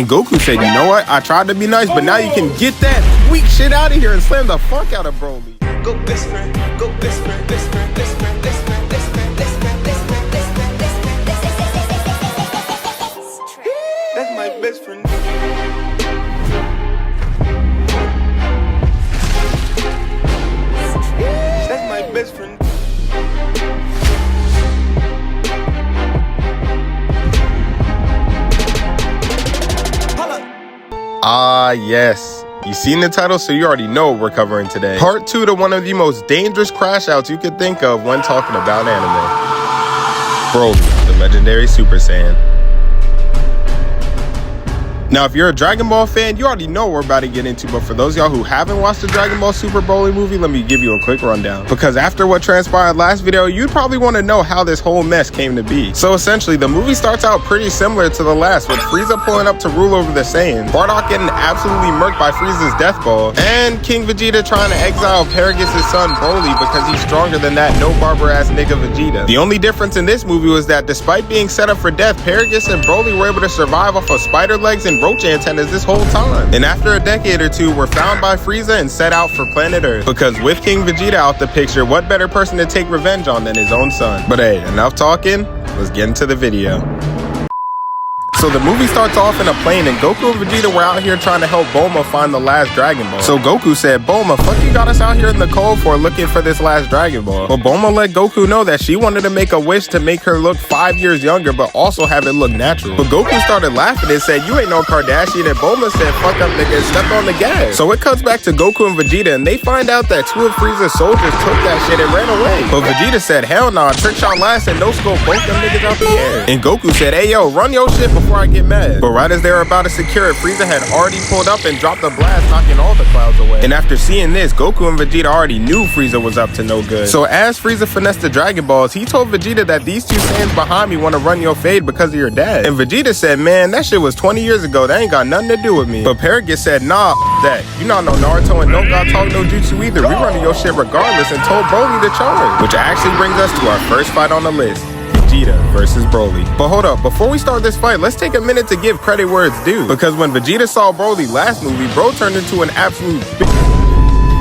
And Goku said, you know what? I tried to be nice, but now you can get that weak shit out of here and slam the fuck out of Broly. Go best friend, go best friend, best friend, best friend, best friend, best friend, best friend, best friend, best friend, best friend. That's my best friend. That's my best friend. Ah, yes. You seen the title, so you already know what we're covering today. Part 2 to one of the most dangerous crash outs you could think of when talking about anime. Broly, the legendary Super Saiyan. Now, if you're a Dragon Ball fan, you already know what we're about to get into, but for those of y'all who haven't watched the Dragon Ball Super Broly movie, let me give you a quick rundown. Because after what transpired last video, you'd probably want to know how this whole mess came to be. So essentially, the movie starts out pretty similar to the last, with Frieza pulling up to rule over the Saiyans, Bardock getting absolutely murked by Frieza's death ball, and King Vegeta trying to exile Paragus' son Broly because he's stronger than that no-barber-ass nigga Vegeta. The only difference in this movie was that despite being set up for death, Paragus and Broly were able to survive off of spider legs and roach antennas this whole time. And after a decade or two, were found by Frieza and set out for planet Earth. Because with King Vegeta out the picture, what better person to take revenge on than his own son? But hey, enough talking, let's get into the video. So the movie starts off in a plane and Goku and Vegeta were out here trying to help Bulma find the last Dragon Ball. So Goku said, Bulma, fuck you got us out here in the cold for looking for this last Dragon Ball. But Bulma let Goku know that she wanted to make a wish to make her look 5 years younger but also have it look natural. But Goku started laughing and said, you ain't no Kardashian, and Bulma said, fuck up nigga, and stepped on the gas. So it cuts back to Goku and Vegeta and they find out that 2 of Frieza's soldiers took that shit and ran away. But Vegeta said, hell nah, trick shot last and no scope both them niggas out the air. And Goku said, hey yo, run your shit before I get mad. But right as they were about to secure it, Frieza had already pulled up and dropped a blast, knocking all the clouds away. And after seeing this, Goku and Vegeta already knew Frieza was up to no good. So as Frieza finessed the Dragon Balls, he told Vegeta that these 2 Saiyans behind me want to run your fade because of your dad. And Vegeta said, man, that shit was 20 years ago. That ain't got nothing to do with me. But Paragus said, nah, that. You not know Naruto and don't got talk no jutsu either. We running your shit regardless, and told Broly to charge. Which actually brings us to our first fight on the list. Vegeta versus Broly. But hold up, before we start this fight, let's take a minute to give credit where it's due. Because when Vegeta saw Broly last movie, bro turned into an absolute bitch.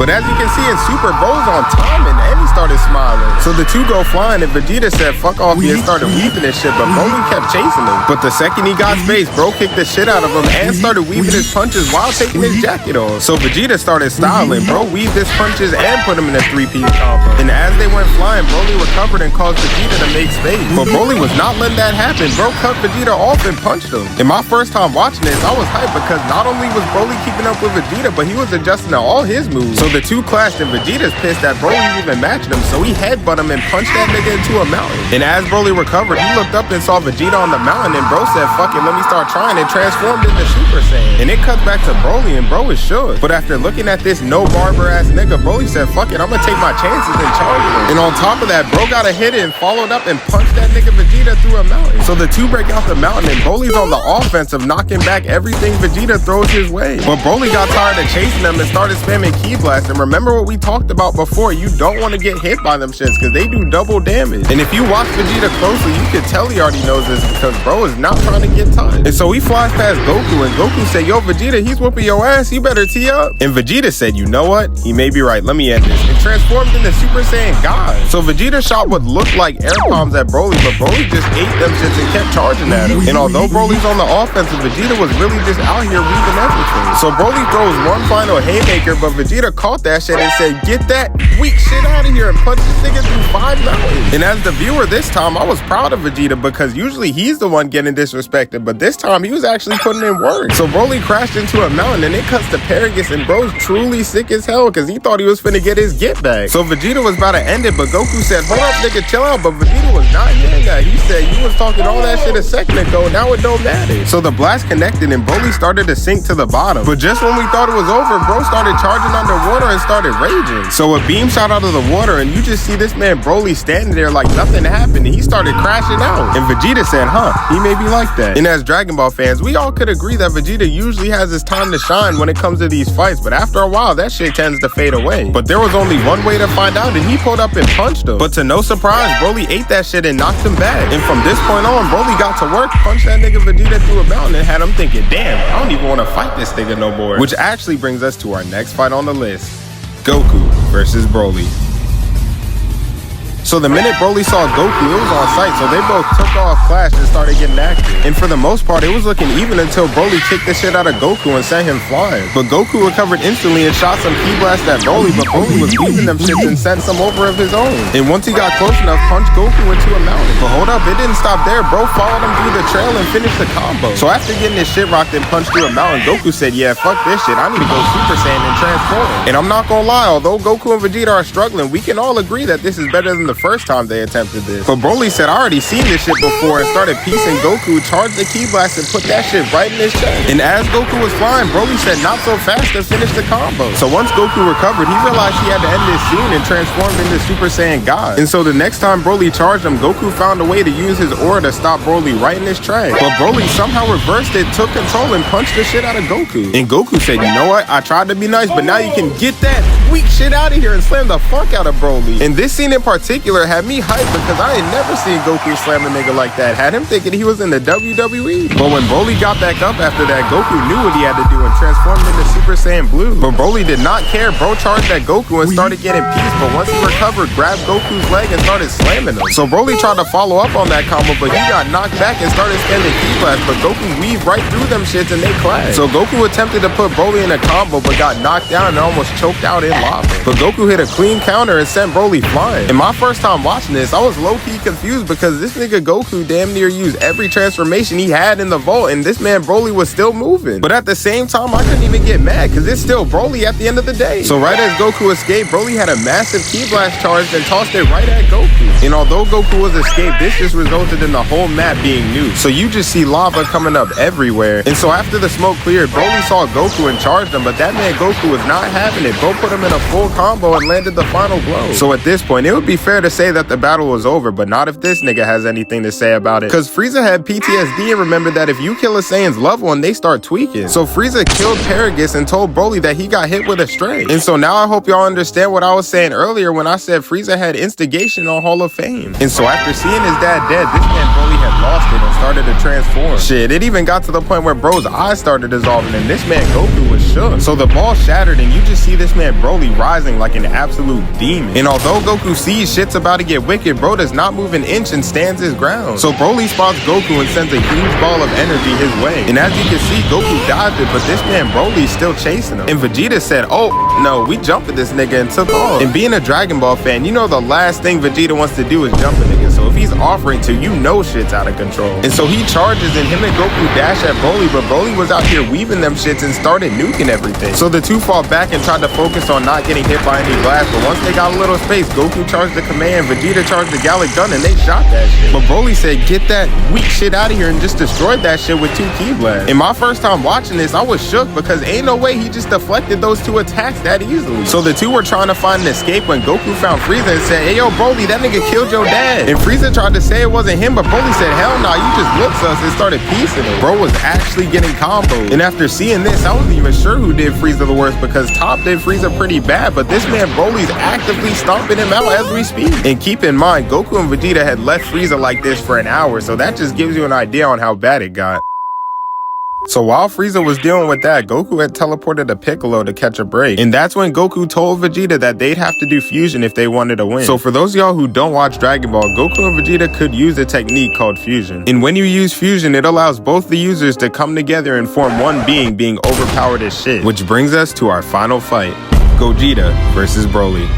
But as you can see in Super, bro's on timing and he started smiling. So the 2 go flying and Vegeta said fuck off me and started weaving his shit, but Broly kept chasing him. But the second he got space, bro kicked the shit out of him and started weaving his punches while taking his jacket off. So Vegeta started styling, bro weaved his punches and put him in a 3-piece combo. And as they went flying, Broly recovered and caused Vegeta to make space. But Broly was not letting that happen. Bro cut Vegeta off and punched him. In my first time watching this, I was hyped because not only was Broly keeping up with Vegeta, but he was adjusting to all his moves. So the 2 clashed and Vegeta's pissed that Broly even matched him, so he headbutted him and punched that nigga into a mountain. And as Broly recovered, he looked up and saw Vegeta on the mountain and bro said, fuck it, let me start trying, and transformed into Super Saiyan. And it cuts back to Broly and bro is shook. But after looking at this no barber ass nigga, Broly said, fuck it, I'm gonna take my chances and charge him. And on top of that, bro got a hit and followed up and punched that nigga Vegeta through a mountain. So the 2 break out the mountain and Broly's on the offensive, knocking back everything Vegeta throws his way. But Broly got tired of chasing them and started spamming Ki Blast. And remember what we talked about before, you don't want to get hit by them shits because they do double damage. And if you watch Vegeta closely, you can tell he already knows this because bro is not trying to get touched. And so he flies past Goku and Goku said, yo Vegeta, he's whooping your ass, you better tee up. And Vegeta said, you know what, he may be right, let me end this, and transformed into Super Saiyan God. So Vegeta shot what looked like air bombs at Broly, but Broly just ate them shits and kept charging at him. And although Broly's on the offensive, Vegeta was really just out here weaving everything. So Broly throws one final haymaker, but Vegeta caught that shit and said, get that weak shit out of here, and punched this nigga through 5 mountains. And as the viewer this time, I was proud of Vegeta because usually he's the one getting disrespected, but this time he was actually putting in work. So Broly crashed into a mountain and it cuts to Paragus and bro's truly sick as hell because he thought he was finna get his get back. So Vegeta was about to end it, but Goku said, hold up nigga, chill out. But Vegeta was not hearing that. He said, you was talking all that shit a second ago, now it don't matter. So the blast connected and Broly started to sink to the bottom. But just when we thought it was over, bro started charging underwater and started raging. So a beam shot out of the water counter, and you just see this man Broly standing there like nothing happened, and he started crashing out. And Vegeta said, huh, he may be like that. And as Dragon Ball fans, we all could agree that Vegeta usually has his time to shine when it comes to these fights, but after a while, that shit tends to fade away. But there was only one way to find out, and he pulled up and punched him. But to no surprise, Broly ate that shit and knocked him back. And from this point on, Broly got to work, punched that nigga Vegeta through a mountain, and had him thinking, damn, I don't even want to fight this nigga no more. Which actually brings us to our next fight on the list. Goku versus Broly. So the minute Broly saw Goku, it was on sight, so they both took off, clashed, and started getting active. And for the most part, it was looking even until Broly kicked the shit out of Goku and sent him flying. But Goku recovered instantly and shot some ki blasts at Broly, but Broly was leaving them shits and sent some over of his own. And once he got close enough, punched Goku into a mountain. But hold up, it didn't stop there. Bro followed him through the trail and finished the combo. So after getting his shit rocked and punched through a mountain, Goku said, yeah, fuck this shit, I need to go Super Saiyan and transform. And I'm not gonna lie, although Goku and Vegeta are struggling, we can all agree that this is better than the first time they attempted this. But Broly said, I already seen this shit before, and started piecing Goku, charged the ki blast, and put that shit right in his chest. And as Goku was flying, Broly said, not so fast, to finish the combo. So once Goku recovered, he realized he had to end this scene and transformed into Super Saiyan God. And so the next time Broly charged him, Goku found a way to use his aura to stop Broly right in his tracks. But Broly somehow reversed it, took control, and punched the shit out of Goku. And Goku said, you know what, I tried to be nice, but now you can get that weak shit out of here, and slam the fuck out of Broly. And this scene in particular had me hyped because I ain't never seen Goku slam a nigga like that. Had him thinking he was in the WWE. But when Broly got back up after that, Goku knew what he had to do and transformed into Super Saiyan Blue. But Broly did not care. Bro charged at Goku and started getting peace, but once he recovered, grabbed Goku's leg and started slamming him. So Broly tried to follow up on that combo, but he got knocked back and started spamming ki blast, but Goku weaved right through them shits and they clashed. So Goku attempted to put Broly in a combo, but got knocked down and almost choked out in lava. But Goku hit a clean counter and sent Broly flying. And my first time watching this, I was low-key confused because this nigga Goku damn near used every transformation he had in the vault, and this man Broly was still moving. But at the same time, I couldn't even get mad because it's still Broly at the end of the day. So right as Goku escaped, Broly had a massive ki blast charged and tossed it right at Goku. And although Goku was escaped, this just resulted in the whole map being new. So you just see lava coming up everywhere. And so after the smoke cleared, Broly saw Goku and charged him, but that man Goku was not having it. Bro put him in a full combo and landed the final blow. So at this point, it would be fair to say that the battle was over, but not if this nigga has anything to say about it. Cause Frieza had PTSD and remembered that if you kill a Saiyan's loved one, they start tweaking. So Frieza killed Paragus and told Broly that he got hit with a stray. And so now I hope y'all understand what I was saying earlier when I said Frieza had instigation on Hall of Fame. And so after seeing his dad dead, this man Broly had lost it and started to transform. Shit, it even got to the point where bro's eyes started dissolving and this man Goku was shook. So the ball shattered and you just see this man Broly rising like an absolute demon. And although Goku sees shit's about to get wicked, bro does not move an inch and stands his ground. So Broly spots Goku and sends a huge ball of energy his way. And as you can see, Goku dodged it, but this man Broly's still chasing him. And Vegeta said, oh, no, we jumped at this nigga and took off. And being a Dragon Ball fan, you know the last thing Vegeta wants to do is jump a nigga. So if he's offering to, you know shit's out of control. And so he charges and him and Goku dash at Broly, but Broly was out here weaving them shits and started nuking everything. So the two fought back and tried to focus on not getting hit by any blast, but once they got a little space, Goku charged the command, Vegeta charged the Gallic gun, and they shot that shit. But Broly said, get that weak shit out of here, and just destroyed that shit with 2 ki blasts. And my first time watching this, I was shook because ain't no way he just deflected those 2 attacks that easily. So the two were trying to find an escape when Goku found Frieza and said, hey yo Broly, that nigga killed your dad. And Frieza tried to say it wasn't him, but Broly said, hell nah, you just looked sus, and started piecing him. Bro was actually getting combos. And after seeing this, I wasn't even sure who did Frieza the worst because Top did Frieza pretty bad, but this man Broly's actively stomping him out as we speak. And keep in mind, Goku and Vegeta had left Frieza like this for an hour, so that just gives you an idea on how bad it got. So while Frieza was dealing with that, Goku had teleported to Piccolo to catch a break. And that's when Goku told Vegeta that they'd have to do fusion if they wanted to win. So for those of y'all who don't watch Dragon Ball, Goku and Vegeta could use a technique called fusion. And when you use fusion, it allows both the users to come together and form one being overpowered as shit. Which brings us to our final fight, Gogeta versus Broly.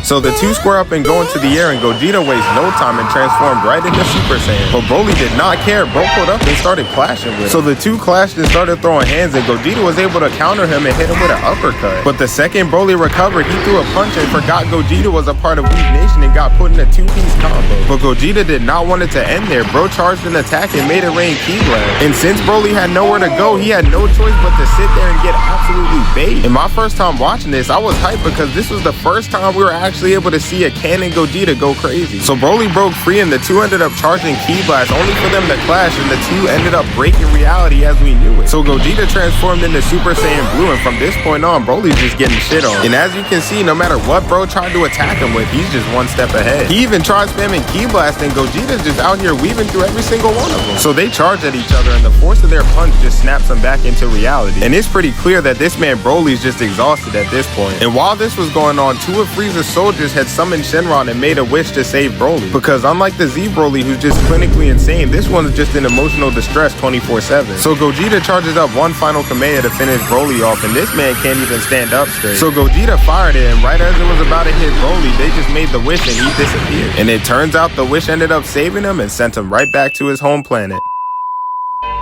So the two square up and go into the air, and Gogeta wastes no time and transformed right into Super Saiyan. But Broly did not care. Bro pulled up and started clashing with him. So the two clashed and started throwing hands, and Gogeta was able to counter him and hit him with an uppercut. But the second Broly recovered, he threw a punch and forgot Gogeta was a part of Weak Nation and got put in a 2-piece combo. But Gogeta did not want it to end there. Bro charged an attack and made it rain ki blast. And since Broly had nowhere to go, he had no choice but to sit there and get absolutely bait. And my first time watching this, I was hyped because this was the first time we were actually actually able to see a cannon Gogeta go crazy. So Broly broke free and the two ended up charging Ki Blast only for them to clash, and the two ended up breaking reality as we knew it. So Gogeta transformed into Super Saiyan Blue, and from this point on, Broly's just getting shit on. And as you can see, no matter what bro tried to attack him with, he's just one step ahead. He even tried spamming Ki Blast, and Gogeta's just out here weaving through every single one of them. So they charge at each other, and the force of their punch just snaps them back into reality. And it's pretty clear that this man Broly's just exhausted at this point. And while this was going on, two of Frieza's soldiers had summoned Shenron and made a wish to save Broly. Because unlike the Z Broly, who's just clinically insane, this one's just in emotional distress 24/7. So Gogeta charges up one final Kamehameha to finish Broly off, and this man can't even stand up straight. So Gogeta fired it, and right as it was about to hit Broly, they just made the wish and he disappeared. And it turns out the wish ended up saving him and sent him right back to his home planet.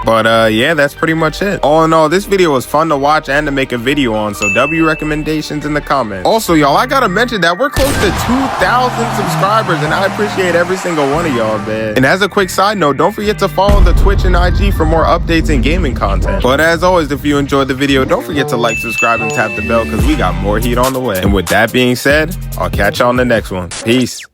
But yeah, that's pretty much it. All in all, this video was fun to watch and to make a video on, so W recommendations in the comments. Also, y'all, I gotta mention that we're close to 2,000 subscribers, and I appreciate every single one of y'all, man. And as a quick side note, don't forget to follow the Twitch and IG for more updates and gaming content. But as always, if you enjoyed the video, don't forget to like, subscribe, and tap the bell, because we got more heat on the way. And with that being said, I'll catch y'all on the next one. Peace.